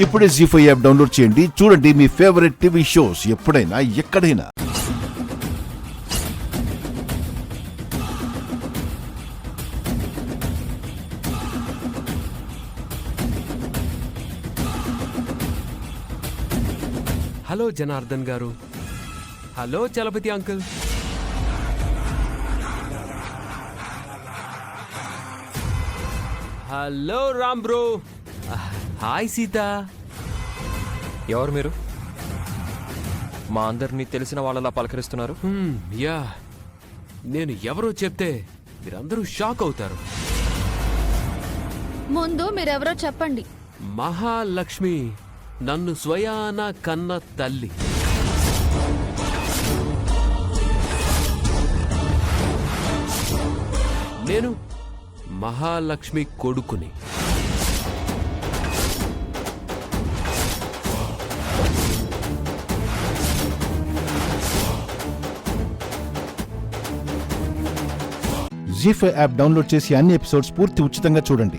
ఇప్పుడే జీ5 app download చేయండి. చూడండి మీ ఫేవరెట్ టీవీ షోస్ ఎప్పుడైనా ఎక్కడైనా. హలో జనార్దన్ గారు. Hello Chalapathi uncle. Hello Ram bro. Hi Sita. ఎవరు మీరు? మా అందరినీ తెలిసిన వాళ్ళలా పలకరిస్తున్నారు. యా, నేను ఎవరో చెప్తే మీరందరూ షాక్ అవుతారు. ముందు మీరెవరో చెప్పండి. మహాలక్ష్మి, నన్ను స్వయాన కన్న తల్లి. నేను మహాలక్ష్మి కొడుకుని. జీ5 యాప్ డౌన్లోడ్ చేసి అన్ని ఎపిసోడ్స్ పూర్తి ఉచితంగా చూడండి.